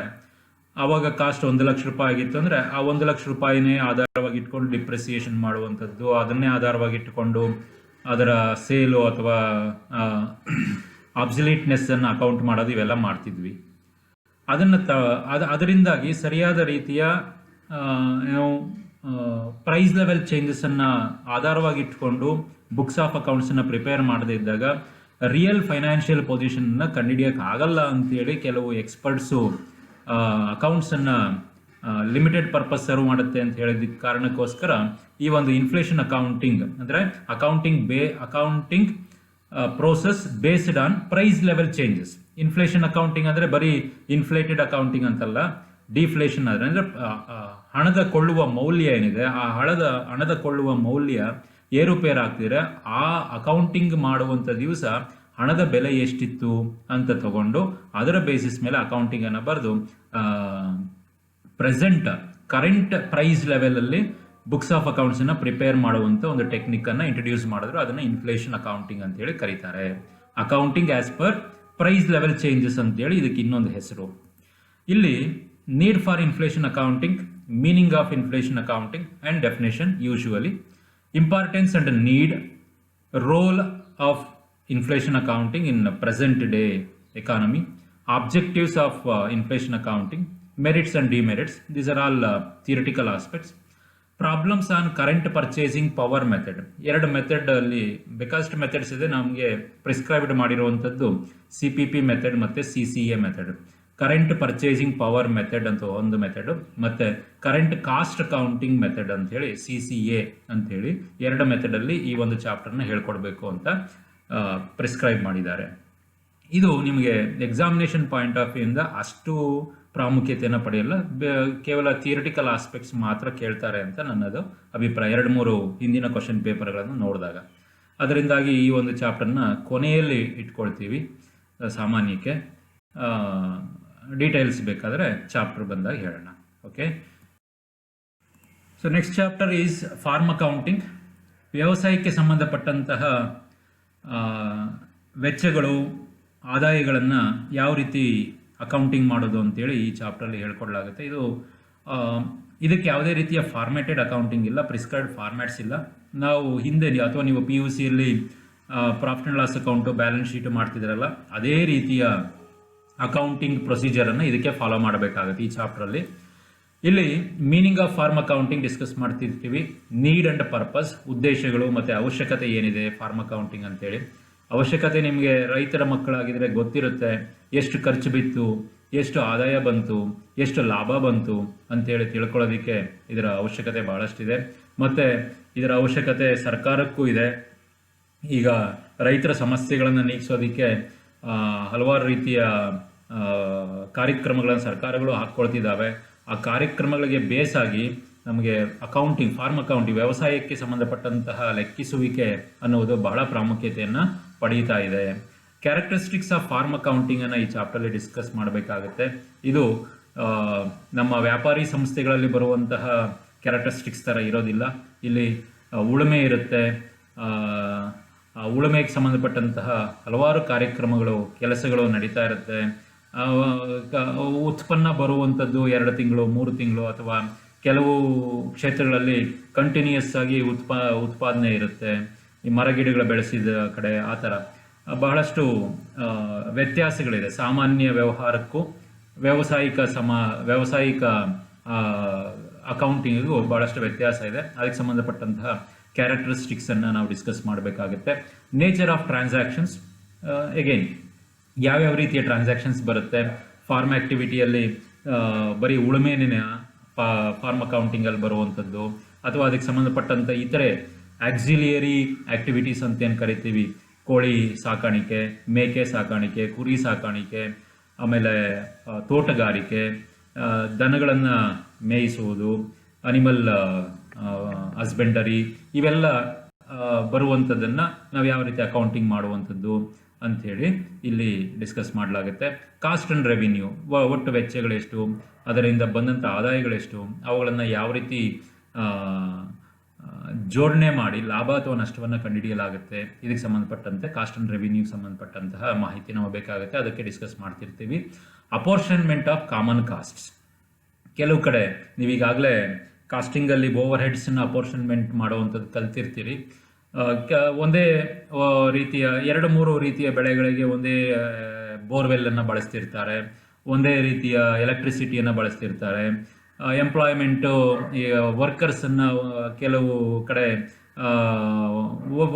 ಆವಾಗ cost 1 lakh ರೂಪಾಯಿ ಆಗಿತ್ತು ಅಂದರೆ ಆ 1 ಲಕ್ಷ ರೂಪಾಯಿನೇ ಆಧಾರವಾಗಿ ಇಟ್ಕೊಂಡು ಡಿಪ್ರಿಸಿಯೇಷನ್ ಮಾಡುವಂಥದ್ದು, ಅದನ್ನೇ ಆಧಾರವಾಗಿ ಇಟ್ಟುಕೊಂಡು ಅದರ ಸೇಲು ಅಥವಾ ಆಬ್ಸೊಲ್ಯೂಟ್ನೆಸ್ಸನ್ನು ಅಕೌಂಟ್ ಮಾಡೋದು, ಇವೆಲ್ಲ ಮಾಡ್ತಿದ್ವಿ. ಅದರಿಂದಾಗಿ ಸರಿಯಾದ ರೀತಿಯ ಪ್ರೈಸ್ ಲೆವೆಲ್ ಚೇಂಜಸನ್ನು ಆಧಾರವಾಗಿ ಇಟ್ಕೊಂಡು ಬುಕ್ಸ್ ಆಫ್ ಅಕೌಂಟ್ಸನ್ನು ಪ್ರಿಪೇರ್ ಮಾಡದೇ ಇದ್ದಾಗ ರಿಯಲ್ ಫೈನಾನ್ಷಿಯಲ್ ಪೊಸಿಷನ್ನ ಕಂಡುಹಿಡಿಯೋಕೆ ಆಗಲ್ಲ ಅಂತೇಳಿ ಕೆಲವು ಎಕ್ಸ್ಪರ್ಟ್ಸು ಅಕೌಂಟ್ಸನ್ನು ಲಿಮಿಟೆಡ್ ಪರ್ಪಸ್ ಸರ್ವ್ ಮಾಡುತ್ತೆ ಅಂತ ಹೇಳಿದ ಕಾರಣಕ್ಕೋಸ್ಕರ ಈ ಒಂದು ಇನ್ಫ್ಲೇಷನ್ ಅಕೌಂಟಿಂಗ್ ಅಂದರೆ accounting process based on price level changes. Inflation accounting ಅಂದರೆ ಬರೀ ಇನ್ಫ್ಲೇಟೆಡ್ ಅಕೌಂಟಿಂಗ್ ಅಂತಲ್ಲ, ಡಿಫ್ಲೇಷನ್ ಆದರೆ ಅಂದರೆ ಹಣದ ಕೊಳ್ಳುವ ಮೌಲ್ಯ ಏನಿದೆ, ಆ ಹಣದ ಕೊಳ್ಳುವ ಮೌಲ್ಯ ಏರುಪೇರಾಗ್ತಿದ್ರೆ ಆ ಅಕೌಂಟಿಂಗ್ ಮಾಡುವಂಥ ದಿವಸ ಹಣದ ಬೆಲೆ ಎಷ್ಟಿತ್ತು ಅಂತ ತಗೊಂಡು ಅದರ ಬೇಸಿಸ್ ಮೇಲೆ ಅಕೌಂಟಿಂಗನ್ನು ಬರೆದು ಕರೆಂಟ್ ಪ್ರೈಸ್ ಲೆವೆಲಲ್ಲಿ ಬುಕ್ಸ್ ಆಫ್ ಅಕೌಂಟ್ಸನ್ನು ಪ್ರಿಪೇರ್ ಮಾಡುವಂಥ ಒಂದು ಟೆಕ್ನಿಕ್ಕನ್ನು ಇಂಟ್ರೊಡ್ಯೂಸ್ ಮಾಡಿದ್ರು. ಅದನ್ನು ಇನ್ಫ್ಲೇಷನ್ ಅಕೌಂಟಿಂಗ್ ಅಂತೇಳಿ ಕರೀತಾರೆ. Accounting as per price level changes ಅಂತೇಳಿ ಇದಕ್ಕೆ ಇನ್ನೊಂದು ಹೆಸರು. ಇಲ್ಲಿ need for inflation accounting, meaning of inflation accounting and definition usually, importance and need, role of inflation accounting in present day economy, objectives of inflation accounting, merits and demerits. These are all theoretical aspects. Problems on current purchasing power method. ಎರಡು method ಅಲ್ಲಿ ಬೇಕಾದಷ್ಟು methods ಇದೆ. ನಮಗೆ prescribed ಮಾಡಿರುವಂಥದ್ದು CPP method ಮತ್ತು CCA method. Current purchasing power method ಅಂತ ಒಂದು method, ಮತ್ತು ಕರೆಂಟ್ ಕಾಸ್ಟ್ ಕೌಂಟಿಂಗ್ ಮೆಥಡ್ ಅಂಥೇಳಿ CCA ಅಂಥೇಳಿ ಎರಡು ಮೆಥಡಲ್ಲಿ ಈ ಒಂದು ಚಾಪ್ಟರ್ನ ಹೇಳ್ಕೊಡ್ಬೇಕು ಅಂತ ಪ್ರಿಸ್ಕ್ರೈಬ್ ಮಾಡಿದ್ದಾರೆ. ಇದು ನಿಮಗೆ ಎಕ್ಸಾಮಿನೇಷನ್ ಪಾಯಿಂಟ್ ಆಫ್ ವ್ಯೂ ಇಂದ ಅಷ್ಟು ಪ್ರಾಮುಖ್ಯತೆಯನ್ನು ಪಡೆಯಲ್ಲ, ಕೇವಲ ಥಿಯರಿಟಿಕಲ್ ಆಸ್ಪೆಕ್ಟ್ಸ್ ಮಾತ್ರ ಕೇಳ್ತಾರೆ ಅಂತ ನನ್ನದು ಅಭಿಪ್ರಾಯ 2-3 ಹಿಂದಿನ ಕ್ವಶನ್ ಪೇಪರ್ಗಳನ್ನು ನೋಡಿದಾಗ. ಅದರಿಂದಾಗಿ ಈ ಒಂದು ಚಾಪ್ಟರ್ನ ಕೊನೆಯಲ್ಲಿ ಇಟ್ಕೊಳ್ತೀವಿ. ಸಾಮಾನ್ಯಕ್ಕೆ ಡೀಟೇಲ್ಸ್ ಬೇಕಾದರೆ ಚಾಪ್ಟರ್ ಬಂದಾಗ ಹೇಳೋಣ. Okay, so next chapter is farm accounting. ವ್ಯವಸಾಯಕ್ಕೆ ಸಂಬಂಧಪಟ್ಟಂತಹ ವೆಚ್ಚಗಳು, ಆದಾಯಗಳನ್ನು ಯಾವ ರೀತಿ ಅಕೌಂಟಿಂಗ್ ಮಾಡೋದು ಅಂತೇಳಿ ಈ ಚಾಪ್ಟ್ರಲ್ಲಿ ಹೇಳ್ಕೊಡ್ಲಾಗುತ್ತೆ. ಇದಕ್ಕೆ ಯಾವುದೇ ರೀತಿಯ ಫಾರ್ಮ್ಯಾಟೆಡ್ ಅಕೌಂಟಿಂಗ್ ಇಲ್ಲ, ಪ್ರಿಸ್ಕ್ರೈಬ್ಡ್ ಫಾರ್ಮ್ಯಾಟ್ಸ್ ಇಲ್ಲ. ನಾವು ಹಿಂದೆ ಅಥವಾ ನೀವು PUCಯಲ್ಲಿ profit and loss account, balance sheet ಮಾಡ್ತಿದ್ರಲ್ಲ, ಅದೇ ರೀತಿಯ ಅಕೌಂಟಿಂಗ್ ಪ್ರೊಸೀಜರನ್ನು ಇದಕ್ಕೆ ಫಾಲೋ ಮಾಡಬೇಕಾಗುತ್ತೆ ಈ ಚಾಪ್ಟ್ರಲ್ಲಿ. ಇಲ್ಲಿ meaning of farm accounting discuss ಮಾಡ್ತಿರ್ತೀವಿ. ನೀಡ್ ಆ್ಯಂಡ್ ಪರ್ಪಸ್, ಉದ್ದೇಶಗಳು ಮತ್ತು ಅವಶ್ಯಕತೆ ಏನಿದೆ ಫಾರ್ಮ್ ಅಕೌಂಟಿಂಗ್ ಅಂತೇಳಿ. ಅವಶ್ಯಕತೆ ನಿಮಗೆ ರೈತರ ಮಕ್ಕಳಾಗಿದ್ದರೆ ಗೊತ್ತಿರುತ್ತೆ, ಎಷ್ಟು ಖರ್ಚು ಬಿತ್ತು, ಎಷ್ಟು ಆದಾಯ ಬಂತು, ಎಷ್ಟು ಲಾಭ ಬಂತು ಅಂತೇಳಿ ತಿಳ್ಕೊಳ್ಳೋದಕ್ಕೆ ಇದರ ಅವಶ್ಯಕತೆ ಭಾಳಷ್ಟಿದೆ. ಮತ್ತು ಇದರ ಅವಶ್ಯಕತೆ ಸರ್ಕಾರಕ್ಕೂ ಇದೆ. ಈಗ ರೈತರ ಸಮಸ್ಯೆಗಳನ್ನು ನೀಗಿಸೋದಕ್ಕೆ ಹಲವಾರು ರೀತಿಯ ಕಾರ್ಯಕ್ರಮಗಳನ್ನು ಸರ್ಕಾರಗಳು ಹಾಕ್ಕೊಳ್ತಿದ್ದಾವೆ. ಆ ಕಾರ್ಯಕ್ರಮಗಳಿಗೆ ಬೇಸಾಗಿ ನಮಗೆ ಅಕೌಂಟಿಂಗ್, ಫಾರ್ಮ್ ಅಕೌಂಟಿಂಗ್, ವ್ಯವಸಾಯಕ್ಕೆ ಸಂಬಂಧಪಟ್ಟಂತಹ ಲೆಕ್ಕಿಸುವಿಕೆ ಅನ್ನೋದು ಬಹಳ ಪ್ರಾಮುಖ್ಯತೆಯನ್ನು ಪಡೀತಾ ಇದೆ. ಕ್ಯಾರೆಕ್ಟರಿಸ್ಟಿಕ್ಸ್ ಆಫ್ ಫಾರ್ಮ್ ಅಕೌಂಟಿಂಗನ್ನು ಈ ಚಾಪ್ಟರ್ಲಿ ಡಿಸ್ಕಸ್ ಮಾಡಬೇಕಾಗುತ್ತೆ. ಇದು ನಮ್ಮ ವ್ಯಾಪಾರಿ ಸಂಸ್ಥೆಗಳಲ್ಲಿ ಬರುವಂತಹ ಕ್ಯಾರೆಕ್ಟರಿಸ್ಟಿಕ್ಸ್ ಥರ ಇರೋದಿಲ್ಲ. ಇಲ್ಲಿ ಉಳುಮೆ ಇರುತ್ತೆ, ಉಳುಮೆಗೆ ಸಂಬಂಧಪಟ್ಟಂತಹ ಹಲವಾರು ಕಾರ್ಯಕ್ರಮಗಳು, ಕೆಲಸಗಳು ನಡೀತಾ ಇರುತ್ತೆ. ಉತ್ಪನ್ನ ಬರುವಂಥದ್ದು 2 ತಿಂಗಳು 3 ತಿಂಗಳು, ಅಥವಾ ಕೆಲವು ಕ್ಷೇತ್ರಗಳಲ್ಲಿ ಕಂಟಿನ್ಯೂಯಸ್ ಆಗಿ ಉತ್ಪಾದನೆ ಇರುತ್ತೆ. ಈ ಮರಗಿಡಗಳು ಬೆಳೆಸಿದ ಕಡೆ ಆ ಥರ ಬಹಳಷ್ಟು ವ್ಯತ್ಯಾಸಗಳಿದೆ. ಸಾಮಾನ್ಯ ವ್ಯವಹಾರಕ್ಕೂ ವ್ಯಾವಸಾಯಿಕ ಅಕೌಂಟಿಂಗಿಗೂ ಭಾಳಷ್ಟು ವ್ಯತ್ಯಾಸ ಇದೆ. ಅದಕ್ಕೆ ಸಂಬಂಧಪಟ್ಟಂತಹ ಕ್ಯಾರೆಕ್ಟರಿಸ್ಟಿಕ್ಸನ್ನು ನಾವು ಡಿಸ್ಕಸ್ ಮಾಡಬೇಕಾಗುತ್ತೆ. ನೇಚರ್ ಆಫ್ ಟ್ರಾನ್ಸಾಕ್ಷನ್ಸ್, ಎಗೈನ್ ಯಾವ್ಯಾವ ರೀತಿಯ ಟ್ರಾನ್ಸಾಕ್ಷನ್ಸ್ ಬರುತ್ತೆ. ಫಾರ್ಮ್ ಆ್ಯಕ್ಟಿವಿಟಿಯಲ್ಲಿ ಬರೀ ಉಳುಮೆನೇ ಫಾರ್ಮ್ ಅಕೌಂಟಿಂಗಲ್ಲಿ ಬರುವಂಥದ್ದು, ಅಥವಾ ಅದಕ್ಕೆ ಸಂಬಂಧಪಟ್ಟಂಥ ಇತರೆ ಆಕ್ಸಿಲಿಯರಿ ಆ್ಯಕ್ಟಿವಿಟೀಸ್ ಅಂತ ಏನು ಕರಿತೀವಿ, ಕೋಳಿ ಸಾಕಾಣಿಕೆ, ಮೇಕೆ ಸಾಕಾಣಿಕೆ, ಕುರಿ ಸಾಕಾಣಿಕೆ, ಆಮೇಲೆ ತೋಟಗಾರಿಕೆ, ದನಗಳನ್ನು ಮೇಯಿಸುವುದು, ಅನಿಮಲ್ ಹಸ್ಬೆಂಡರಿ, ಇವೆಲ್ಲ ಬರುವಂಥದ್ದನ್ನು ನಾವು ಯಾವ ರೀತಿ ಅಕೌಂಟಿಂಗ್ ಮಾಡುವಂಥದ್ದು ಅಂಥೇಳಿ ಇಲ್ಲಿ ಡಿಸ್ಕಸ್ ಮಾಡಲಾಗುತ್ತೆ. ಕಾಸ್ಟ್ ಆ್ಯಂಡ್ ರೆವಿನ್ಯೂ, ಒಟ್ಟು ವೆಚ್ಚಗಳೆಷ್ಟು, ಅದರಿಂದ ಬಂದಂಥ ಆದಾಯಗಳೆಷ್ಟು, ಅವುಗಳನ್ನು ಯಾವ ರೀತಿ ಜೋಡಣೆ ಮಾಡಿ ಲಾಭ ಅಥವಾ ನಷ್ಟವನ್ನು ಕಂಡುಹಿಡಿಯಲಾಗುತ್ತೆ. ಇದಕ್ಕೆ ಸಂಬಂಧಪಟ್ಟಂತೆ ಕಾಸ್ಟ್ ಆ್ಯಂಡ್ ರೆವಿನ್ಯೂಗೆ ಸಂಬಂಧಪಟ್ಟಂತಹ ಮಾಹಿತಿ ನಾವು ಬೇಕಾಗುತ್ತೆ, ಅದಕ್ಕೆ ಡಿಸ್ಕಸ್ ಮಾಡ್ತಿರ್ತೀವಿ. ಅಪೋರ್ಷನ್ಮೆಂಟ್ ಆಫ್ ಕಾಮನ್ ಕಾಸ್ಟ್ಸ್, ಕೆಲವು ಕಡೆ ನೀವೀಗಾಗಲೇ ಕಾಸ್ಟಿಂಗಲ್ಲಿ ಓವರ್ ಹೆಡ್ಸನ್ನು ಅಪೋರ್ಷನ್ಮೆಂಟ್ ಮಾಡುವಂಥದ್ದು ಕಲ್ತಿರ್ತೀರಿ. ಒಂದೇ ರೀತಿಯ 2-3 ರೀತಿಯ ಬೆಳೆಗಳಿಗೆ ಒಂದೇ ಬೋರ್ವೆಲ್ಲನ್ನು ಬಳಸ್ತಿರ್ತಾರೆ, ಒಂದೇ ರೀತಿಯ ಎಲೆಕ್ಟ್ರಿಸಿಟಿಯನ್ನು ಬಳಸ್ತಿರ್ತಾರೆ. ಎಂಪ್ಲಾಯ್ಮೆಂಟು, ವರ್ಕರ್ಸನ್ನು ಕೆಲವು ಕಡೆ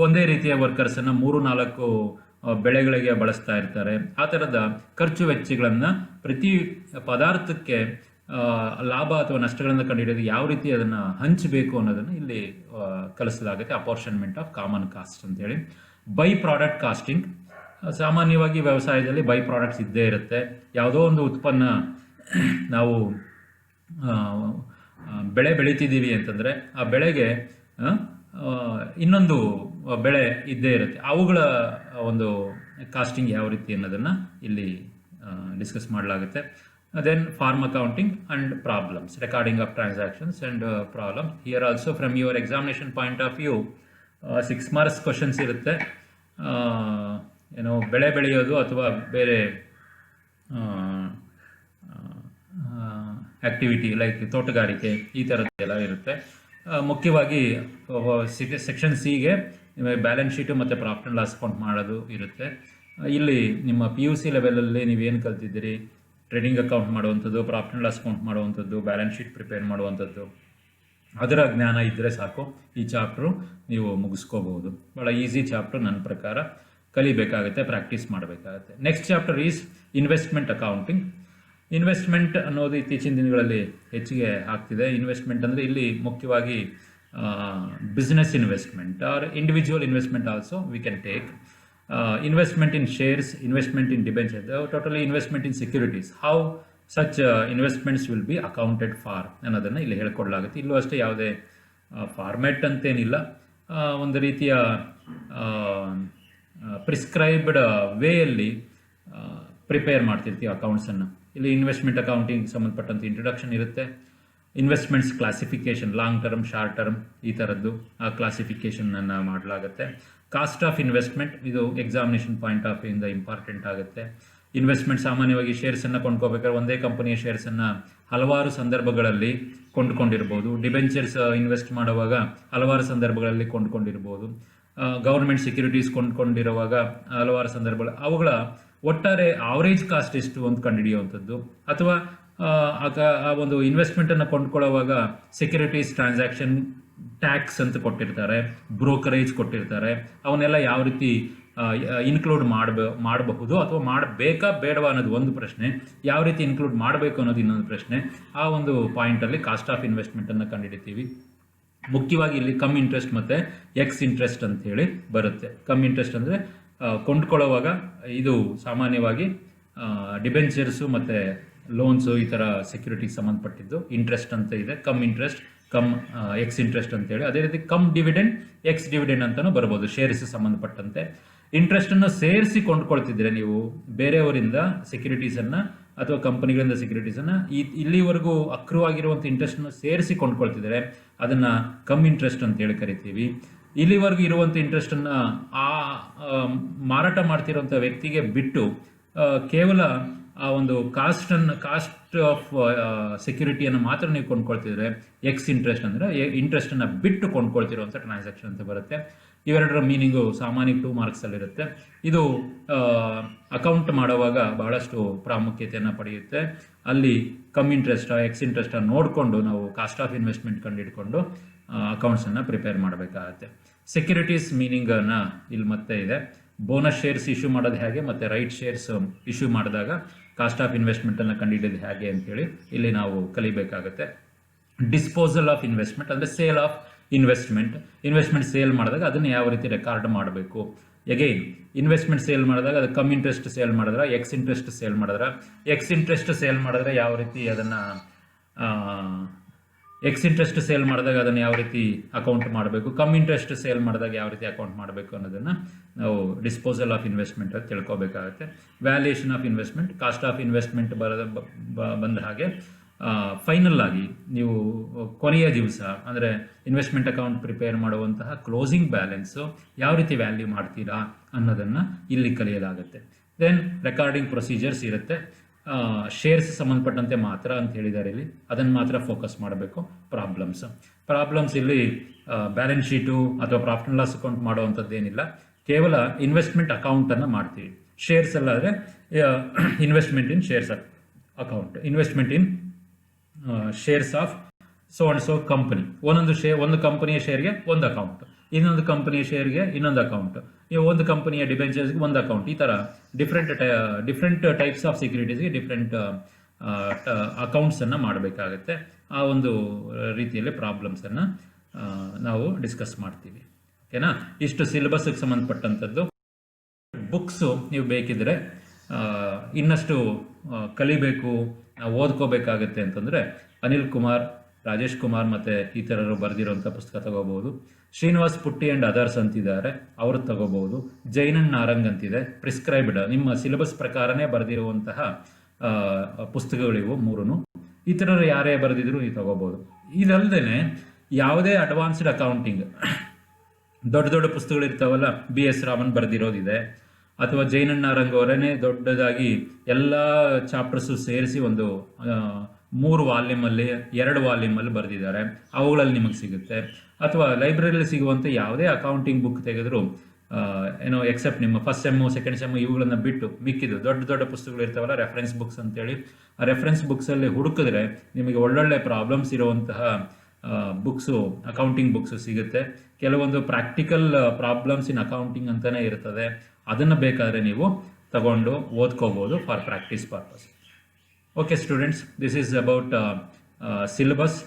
ಒಂದೇ ರೀತಿಯ ವರ್ಕರ್ಸನ್ನು 3-4 ಬೆಳೆಗಳಿಗೆ ಬಳಸ್ತಾ ಇರ್ತಾರೆ. ಆ ಥರದ ಖರ್ಚು ವೆಚ್ಚಗಳನ್ನು ಪ್ರತಿ ಪದಾರ್ಥಕ್ಕೆ ಲಾಭ ಅಥವಾ ನಷ್ಟಗಳನ್ನು ಕಂಡುಹಿಡಿಯೋದು ಯಾವ ರೀತಿ ಅದನ್ನು ಹಂಚಬೇಕು ಅನ್ನೋದನ್ನು ಇಲ್ಲಿ ಕಲಿಸಲಾಗುತ್ತೆ. ಅಪೋರ್ಷನ್ಮೆಂಟ್ ಆಫ್ ಕಾಮನ್ ಕಾಸ್ಟ್ ಅಂತೇಳಿ. ಬೈ ಪ್ರಾಡಕ್ಟ್ ಕಾಸ್ಟಿಂಗ್, ಸಾಮಾನ್ಯವಾಗಿ ವ್ಯವಸಾಯದಲ್ಲಿ ಬೈ ಪ್ರಾಡಕ್ಟ್ಸ್ ಇದ್ದೇ ಇರುತ್ತೆ. ಯಾವುದೋ ಒಂದು ಉತ್ಪನ್ನ ನಾವು ಬೆಳೆ ಬೆಳೀತಿದ್ದೀವಿ ಅಂತಂದರೆ ಆ ಬೆಳೆಗೆ ಇನ್ನೊಂದು ಬೆಳೆ ಇದ್ದೇ ಇರುತ್ತೆ. ಅವುಗಳ ಒಂದು ಕಾಸ್ಟಿಂಗ್ ಯಾವ ರೀತಿ ಅನ್ನೋದನ್ನು ಇಲ್ಲಿ ಡಿಸ್ಕಸ್ ಮಾಡಲಾಗುತ್ತೆ. Then farm accounting and problems, recording of transactions and problems. Here also from your examination point of view 6 marks questions ಇರುತ್ತೆ. ಬೆಳೆ ಬೆಳೆಯೋದು ಅಥವಾ ಬೇರೆ ಆ್ಯಕ್ಟಿವಿಟಿ ಲೈಕ್ ತೋಟಗಾರಿಕೆ, ಈ ಥರದ್ದೆಲ್ಲ ಇರುತ್ತೆ. ಮುಖ್ಯವಾಗಿ ಸೆಕ್ಷನ್ ಸಿಗೆ ಬ್ಯಾಲೆನ್ಸ್ ಶೀಟು ಮತ್ತು ಪ್ರಾಫಿಟ್ ಆ್ಯಂಡ್ ಲಾಸ್ ಅಕೌಂಟ್ ಮಾಡೋದು ಇರುತ್ತೆ. ಇಲ್ಲಿ ನಿಮ್ಮ PUC ಲೆವೆಲಲ್ಲಿ ನೀವೇನು ಕಲ್ತಿದ್ದೀರಿ, ಟ್ರೇಡಿಂಗ್ ಅಕೌಂಟ್ ಮಾಡುವಂಥದ್ದು, ಪ್ರಾಫಿಟ್ ಆ್ಯಂಡ್ ಲಾಸ್ ಅಕೌಂಟ್ ಮಾಡುವಂಥದ್ದು, ಬ್ಯಾಲೆನ್ಸ್ ಶೀಟ್ ಪ್ರಿಪೇರ್ ಮಾಡುವಂಥದ್ದು, ಅದರ ಜ್ಞಾನ ಇದ್ದರೆ ಸಾಕು ಈ ಚಾಪ್ಟ್ರು ನೀವು ಮುಗಿಸ್ಕೋಬಹುದು. ಭಾಳ ಈಸಿ ಚಾಪ್ಟ್ರು ನನ್ನ ಪ್ರಕಾರ, ಕಲಿಬೇಕಾಗುತ್ತೆ, ಪ್ರಾಕ್ಟೀಸ್ ಮಾಡಬೇಕಾಗುತ್ತೆ. Next chapter is investment accounting. Investment ಅನ್ನೋದು ಇತ್ತೀಚಿನ ದಿನಗಳಲ್ಲಿ ಹೆಚ್ಚಿಗೆ ಆಗ್ತಿದೆ. ಇನ್ವೆಸ್ಟ್ಮೆಂಟ್ ಅಂದರೆ ಇಲ್ಲಿ ಮುಖ್ಯವಾಗಿ business investment or individual investment also we can take. Investment in shares, investment in debenture, totally investment in securities, how such investments will be accounted for ಅನ್ನೋದನ್ನು ಇಲ್ಲಿ ಹೇಳ್ಕೊಡ್ಲಾಗುತ್ತೆ. ಇಲ್ಲೂ ಅಷ್ಟೇ ಯಾವುದೇ ಫಾರ್ಮ್ಯಾಟ್ ಅಂತೇನಿಲ್ಲ, ಒಂದು ರೀತಿಯ ಪ್ರಿಸ್ಕ್ರೈಬ್ಡ್ ವೇಯಲ್ಲಿ ಪ್ರಿಪೇರ್ ಮಾಡ್ತಿರ್ತೀವಿ ಅಕೌಂಟ್ಸನ್ನು. ಇಲ್ಲಿ ಇನ್ವೆಸ್ಟ್ಮೆಂಟ್ ಅಕೌಂಟಿಂಗ್ ಸಂಬಂಧಪಟ್ಟಂತೆ ಇಂಟ್ರೊಡಕ್ಷನ್ ಇರುತ್ತೆ. Investments classification, long term, short term, ಈ ಥರದ್ದು ಆ ಕ್ಲಾಸಿಫಿಕೇಷನನ್ನು ಮಾಡಲಾಗುತ್ತೆ. ಕಾಸ್ಟ್ ಆಫ್ ಇನ್ವೆಸ್ಟ್ಮೆಂಟ್, ಇದು ಎಕ್ಸಾಮಿನೇಷನ್ ಪಾಯಿಂಟ್ ಆಫ್ ವ್ಯೂಯಿಂದ ಇಂಪಾರ್ಟೆಂಟ್ ಆಗುತ್ತೆ. ಇನ್ವೆಸ್ಟ್ಮೆಂಟ್ ಸಾಮಾನ್ಯವಾಗಿ ಶೇರ್ಸನ್ನು ಕೊಂಡ್ಕೋಬೇಕಾದ್ರೆ ಒಂದೇ ಕಂಪನಿಯ ಶೇರ್ಸನ್ನು ಹಲವಾರು ಸಂದರ್ಭಗಳಲ್ಲಿ ಕೊಂಡ್ಕೊಂಡಿರ್ಬೋದು. ಡಿಬೆಂಚರ್ಸ್ ಇನ್ವೆಸ್ಟ್ ಮಾಡುವಾಗ ಹಲವಾರು ಸಂದರ್ಭಗಳಲ್ಲಿ ಕೊಂಡ್ಕೊಂಡಿರ್ಬೋದು. ಗೌರ್ಮೆಂಟ್ ಸೆಕ್ಯೂರಿಟೀಸ್ ಕೊಂಡ್ಕೊಂಡಿರುವಾಗ ಹಲವಾರು ಸಂದರ್ಭಗಳು, ಅವುಗಳ ಒಟ್ಟಾರೆ ಆವರೇಜ್ ಕಾಸ್ಟ್ ಎಷ್ಟು ಅಂತ ಕಂಡುಹಿಡಿಯುವಂಥದ್ದು, ಅಥವಾ ಆ ಒಂದು ಇನ್ವೆಸ್ಟ್ಮೆಂಟನ್ನು ಕೊಂಡ್ಕೊಳ್ಳೋವಾಗ ಸೆಕ್ಯೂರಿಟೀಸ್ ಟ್ರಾನ್ಸಾಕ್ಷನ್ ಟ್ಯಾಕ್ಸ್ ಅಂತ ಕೊಟ್ಟಿರ್ತಾರೆ, ಬ್ರೋಕರೇಜ್ ಕೊಟ್ಟಿರ್ತಾರೆ, ಅವನ್ನೆಲ್ಲ ಯಾವ ರೀತಿ ಇನ್ಕ್ಲೂಡ್ ಮಾಡಬಹುದು ಅಥವಾ ಮಾಡಬೇಕಾ ಬೇಡವಾ ಅನ್ನೋದು ಒಂದು ಪ್ರಶ್ನೆ, ಯಾವ ರೀತಿ ಇನ್ಕ್ಲೂಡ್ ಮಾಡಬೇಕು ಅನ್ನೋದು ಇನ್ನೊಂದು ಪ್ರಶ್ನೆ. ಆ ಒಂದು ಪಾಯಿಂಟಲ್ಲಿ ಕಾಸ್ಟ್ ಆಫ್ ಇನ್ವೆಸ್ಟ್ಮೆಂಟನ್ನು ಕಂಡುಹಿಡಿತೀವಿ. ಮುಖ್ಯವಾಗಿ ಇಲ್ಲಿ ಕಮ್ ಇಂಟ್ರೆಸ್ಟ್ ಮತ್ತು ಎಕ್ಸ್ ಇಂಟ್ರೆಸ್ಟ್ ಅಂತೇಳಿ ಬರುತ್ತೆ. ಕಮ್ ಇಂಟ್ರೆಸ್ಟ್ ಅಂದರೆ ಕೊಂಡ್ಕೊಳ್ಳೋವಾಗ ಇದು ಸಾಮಾನ್ಯವಾಗಿ ಡಿಬೆಂಚರ್ಸು ಮತ್ತು ಲೋನ್ಸು ಈ ಥರ ಸೆಕ್ಯೂರಿಟಿಗೆ ಸಂಬಂಧಪಟ್ಟಿದ್ದು ಇಂಟ್ರೆಸ್ಟ್ ಅಂತ ಇದೆ. Come interest, come X interest ಅಂತೇಳಿ. ಅದೇ ರೀತಿ ಕಮ್ ಡಿವಿಡೆಂಡ್, ಎಕ್ಸ್ ಡಿವಿಡೆಂಡ್ ಅಂತಲೂ ಬರ್ಬೋದು ಶೇರ್ಸ್ ಸಂಬಂಧಪಟ್ಟಂತೆ. ಇಂಟ್ರೆಸ್ಟನ್ನು ಸೇರಿಸಿ ಕೊಂಡ್ಕೊಳ್ತಿದ್ರೆ ನೀವು ಬೇರೆಯವರಿಂದ ಸೆಕ್ಯೂರಿಟೀಸನ್ನು ಅಥವಾ ಕಂಪನಿಗಳಿಂದ ಸೆಕ್ಯೂರಿಟೀಸನ್ನು ಇಲ್ಲಿವರೆಗೂ ಅಕ್ರೂವಾಗಿರುವಂಥ ಇಂಟ್ರೆಸ್ಟನ್ನು ಸೇರಿಸಿ ಕೊಂಡ್ಕೊಳ್ತಿದ್ದಾರೆ, ಅದನ್ನು ಕಮ್ ಇಂಟ್ರೆಸ್ಟ್ ಅಂತೇಳಿ ಕರಿತೀವಿ. ಇಲ್ಲಿವರೆಗೂ ಇರುವಂಥ ಇಂಟ್ರೆಸ್ಟನ್ನು ಆ ಮಾರಾಟ ಮಾಡ್ತಿರೋಂಥ ವ್ಯಕ್ತಿಗೆ ಬಿಟ್ಟು ಕೇವಲ ಆ ಒಂದು ಕಾಸ್ಟ್ ಆಫ್ ಸೆಕ್ಯೂರಿಟಿಯನ್ನು ಮಾತ್ರ ನೀವು ಕೊಂಡ್ಕೊಳ್ತಿದ್ರೆ ಎಕ್ಸ್ ಇಂಟ್ರೆಸ್ಟ್ ಅಂದರೆ ಇಂಟ್ರೆಸ್ಟನ್ನು ಬಿಟ್ಟು ಕೊಂಡ್ಕೊಳ್ತಿರುವಂಥ ಟ್ರಾನ್ಸಾಕ್ಷನ್ ಅಂತ ಬರುತ್ತೆ. ಇವೆರಡರ ಮೀನಿಂಗು ಸಾಮಾನ್ಯ 2 ಮಾರ್ಕ್ಸಲ್ಲಿರುತ್ತೆ. ಇದು ಅಕೌಂಟ್ ಮಾಡುವಾಗ ಬಹಳಷ್ಟು ಪ್ರಾಮುಖ್ಯತೆಯನ್ನು ಪಡೆಯುತ್ತೆ. ಅಲ್ಲಿ ಕಮ್ ಇಂಟ್ರೆಸ್ಟ್, ಎಕ್ಸ್ ಇಂಟ್ರೆಸ್ಟನ್ನು ನೋಡಿಕೊಂಡು ನಾವು ಕಾಸ್ಟ್ ಆಫ್ ಇನ್ವೆಸ್ಟ್ಮೆಂಟ್ ಕಂಡುಹಿಡ್ಕೊಂಡು ಅಕೌಂಟ್ಸನ್ನು ಪ್ರಿಪೇರ್ ಮಾಡಬೇಕಾಗತ್ತೆ. ಸೆಕ್ಯೂರಿಟೀಸ್ ಮೀನಿಂಗನ್ನು ಇಲ್ಲಿ ಮತ್ತೆ ಇದೆ. ಬೋನಸ್ ಶೇರ್ಸ್ ಇಶ್ಯೂ ಮಾಡೋದು ಹೇಗೆ ಮತ್ತು ರೈಟ್ ಶೇರ್ಸ್ ಇಶ್ಯೂ ಮಾಡಿದಾಗ ಕಾಸ್ಟ್ ಆಫ್ ಇನ್ವೆಸ್ಟ್ಮೆಂಟನ್ನು ಕಂಡುಹಿಡಿಯೋದು ಹೇಗೆ ಅಂತೇಳಿ ಇಲ್ಲಿ ನಾವು ಕಲಿಬೇಕಾಗುತ್ತೆ. ಡಿಸ್ಪೋಸಲ್ ಆಫ್ ಇನ್ವೆಸ್ಟ್ಮೆಂಟ್ ಅಂದರೆ ಸೇಲ್ ಆಫ್ ಇನ್ವೆಸ್ಟ್ಮೆಂಟ್ ಸೇಲ್ ಮಾಡಿದಾಗ ಅದನ್ನು ಯಾವ ರೀತಿ ರೆಕಾರ್ಡ್ ಮಾಡಬೇಕು. ಎಗೈನ್ ಇನ್ವೆಸ್ಟ್ಮೆಂಟ್ ಸೇಲ್ ಮಾಡಿದಾಗ ಅದು ಕಮ್ ಇಂಟ್ರೆಸ್ಟ್ ಸೇಲ್ ಮಾಡಿದ್ರೆ, ಎಕ್ಸ್ ಇಂಟ್ರೆಸ್ಟ್ ಸೇಲ್ ಮಾಡಿದ್ರೆ, ಎಕ್ಸ್ ಇಂಟ್ರೆಸ್ಟ್ ಸೇಲ್ ಮಾಡಿದ್ರೆ ಯಾವ ರೀತಿ ಅದನ್ನು ಎಕ್ಸ್ ಇಂಟ್ರೆಸ್ಟ್ ಸೇಲ್ ಮಾಡಿದಾಗ ಅದನ್ನು ಯಾವ ರೀತಿ ಅಕೌಂಟ್ ಮಾಡಬೇಕು, ಕಮ್ ಇಂಟ್ರೆಸ್ಟ್ ಸೇಲ್ ಮಾಡಿದಾಗ ಯಾವ ರೀತಿ ಅಕೌಂಟ್ ಮಾಡಬೇಕು ಅನ್ನೋದನ್ನು ನಾವು ಡಿಸ್ಪೋಸಲ್ ಆಫ್ ಇನ್ವೆಸ್ಟ್ಮೆಂಟ್ ಅಂತ ತಿಳ್ಕೊಬೇಕಾಗುತ್ತೆ. Valuation of investment, cost of investment ಬಂದ ಹಾಗೆ ಫೈನಲ್ ಆಗಿ ನೀವು ಕೊನೆಯ ದಿವಸ ಅಂದರೆ ಇನ್ವೆಸ್ಟ್ಮೆಂಟ್ ಅಕೌಂಟ್ ಪ್ರಿಪೇರ್ ಮಾಡುವಂತಹ ಕ್ಲೋಸಿಂಗ್ ಬ್ಯಾಲೆನ್ಸು ಯಾವ ರೀತಿ ವ್ಯಾಲ್ಯೂ ಮಾಡ್ತೀರಾ ಅನ್ನೋದನ್ನು ಇಲ್ಲಿ ಕಲಿಯಲಾಗುತ್ತೆ. ದೆನ್ ರೆಕಾರ್ಡಿಂಗ್ ಪ್ರೊಸೀಜರ್ಸ್ ಇರುತ್ತೆ. ಶೇರ್ಸ್ ಸಂಬಂಧಪಟ್ಟಂತೆ ಮಾತ್ರ ಅಂತ ಹೇಳಿದ್ದಾರೆ ಇಲ್ಲಿ, ಅದನ್ನು ಮಾತ್ರ ಫೋಕಸ್ ಮಾಡಬೇಕು. ಪ್ರಾಬ್ಲಮ್ಸ್ ಇಲ್ಲಿ ಬ್ಯಾಲೆನ್ಸ್ ಶೀಟು ಅಥವಾ ಪ್ರಾಫಿಟ್ ಆ್ಯಂಡ್ ಲಾಸ್ ಅಕೌಂಟ್ ಮಾಡುವಂಥದ್ದೇನಿಲ್ಲ, ಕೇವಲ ಇನ್ವೆಸ್ಟ್ಮೆಂಟ್ ಅಕೌಂಟನ್ನು ಮಾಡ್ತೀವಿ. ಶೇರ್ಸ್ ಅಲ್ಲಾದರೆ investment in shares account, investment in shares of so and so company. ಒಂದು ಕಂಪನಿಯ ಶೇರ್ಗೆ ಒಂದು ಅಕೌಂಟ್, ಇನ್ನೊಂದು ಕಂಪನಿಯ ಶೇರ್ಗೆ ಇನ್ನೊಂದು ಅಕೌಂಟ್, ಒಂದು ಕಂಪನಿಯ ಡಿಬೆಂಚರ್ಸ್ಗೆ ಒಂದು ಅಕೌಂಟ್. ಈ ಥರ ಡಿಫ್ರೆಂಟ್ ಟೈಪ್ಸ್ ಆಫ್ ಸೆಕ್ಯೂರಿಟೀಸ್ಗೆ ಡಿಫ್ರೆಂಟ್ ಅಕೌಂಟ್ಸನ್ನು ಮಾಡಬೇಕಾಗತ್ತೆ. ಆ ಒಂದು ರೀತಿಯಲ್ಲಿ ಪ್ರಾಬ್ಲಮ್ಸನ್ನು ನಾವು ಡಿಸ್ಕಸ್ ಮಾಡ್ತೀವಿ. ಓಕೆನಾ? ಇಷ್ಟು ಸಿಲೆಬಸ್ಗೆ ಸಂಬಂಧಪಟ್ಟಂಥದ್ದು. ಬುಕ್ಸು ನೀವು ಬೇಕಿದ್ರೆ ಇನ್ನಷ್ಟು ಕಲಿಬೇಕು, ನಾವು ಓದ್ಕೋಬೇಕಾಗತ್ತೆ ಅಂತಂದರೆ ಅನಿಲ್ ಕುಮಾರ್, ರಾಜೇಶ್ ಕುಮಾರ್ ಮತ್ತು ಇತರರು ಬರೆದಿರುವಂಥ ಪುಸ್ತಕ ತಗೋಬಹುದು. ಶ್ರೀನಿವಾಸ್ ಪುಟ್ಟಿ ಆ್ಯಂಡ್ ಅದರ್ಸ್ ಅಂತಿದ್ದಾರೆ, ಅವ್ರದ್ದು ತಗೋಬಹುದು. ಜೈನನ್ ನಾರಂಗ್ ಅಂತಿದೆ, ಪ್ರಿಸ್ಕ್ರೈಬ್ಡ್ ನಿಮ್ಮ ಸಿಲೆಬಸ್ ಪ್ರಕಾರನೇ ಬರೆದಿರುವಂತಹ ಪುಸ್ತಕಗಳಿವು 3. ಇತರರು ಯಾರೇ ಬರೆದಿದ್ರು ನೀವು ತಗೋಬಹುದು. ಇದಲ್ಲದೆ ಯಾವುದೇ ಅಡ್ವಾನ್ಸ್ಡ್ ಅಕೌಂಟಿಂಗ್ ದೊಡ್ಡ ಪುಸ್ತಕಗಳಿರ್ತಾವಲ್ಲ, BS ರಾಮನ್ ಬರೆದಿರೋದಿದೆ, ಅಥವಾ ಜೈನನ್ ನಾರಂಗ್ ಅವರೇ ದೊಡ್ಡದಾಗಿ ಎಲ್ಲ ಚಾಪ್ಟರ್ಸು ಸೇರಿಸಿ ಒಂದು 3 ವಾಲ್ಯೂಮಲ್ಲಿ 2 ವಾಲ್ಯೂಮಲ್ಲಿ ಬರೆದಿದ್ದಾರೆ, ಅವುಗಳಲ್ಲಿ ನಿಮಗೆ ಸಿಗುತ್ತೆ. ಅಥವಾ ಲೈಬ್ರರಿಯಲ್ಲಿ ಸಿಗುವಂಥ ಯಾವುದೇ ಅಕೌಂಟಿಂಗ್ ಬುಕ್ ತೆಗೆದರೂ ಏನೋ ಎಕ್ಸೆಪ್ಟ್ ನಿಮ್ಮ ಫಸ್ಟ್ ಸೆಮ್ಮು ಸೆಕೆಂಡ್ ಸೆಮ್ಮು ಇವುಗಳನ್ನು ಬಿಟ್ಟು ಮಿಕ್ಕಿದ್ದು ದೊಡ್ಡ ದೊಡ್ಡ ಪುಸ್ತಕಗಳು ಇರ್ತಾವಲ್ಲ, ರೆಫರೆನ್ಸ್ ಬುಕ್ಸ್ ಅಂತೇಳಿ, ಆ ರೆಫರೆನ್ಸ್ ಬುಕ್ಸಲ್ಲಿ ಹುಡುಕಿದ್ರೆ ನಿಮಗೆ ಒಳ್ಳೊಳ್ಳೆ ಪ್ರಾಬ್ಲಮ್ಸ್ ಇರುವಂತಹ ಬುಕ್ಸು, ಅಕೌಂಟಿಂಗ್ ಬುಕ್ಸು ಸಿಗುತ್ತೆ. ಕೆಲವೊಂದು ಪ್ರಾಕ್ಟಿಕಲ್ ಪ್ರಾಬ್ಲಮ್ಸ್ ಇನ್ ಅಕೌಂಟಿಂಗ್ ಅಂತಲೇ ಇರ್ತದೆ. ಅದನ್ನು ಬೇಕಾದರೆ ನೀವು ತಗೊಂಡು ಓದ್ಕೋಬೋದು for practice purpose. Okay students, this is about syllabus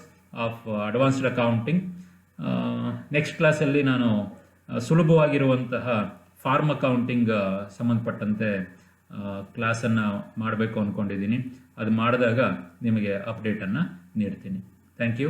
of advanced accounting. Next ಕ್ಲಾಸಲ್ಲಿ ನಾನು ಸುಲಭವಾಗಿರುವಂತಹ ಫಾರ್ಮ್ ಅಕೌಂಟಿಂಗ್ ಸಂಬಂಧಪಟ್ಟಂತೆ ಕ್ಲಾಸನ್ನು ಮಾಡಬೇಕು ಅಂದ್ಕೊಂಡಿದ್ದೀನಿ. ಅದು ಮಾಡಿದಾಗ ನಿಮಗೆ ಅಪ್ಡೇಟನ್ನು ನೀಡ್ತೀನಿ. Thank you.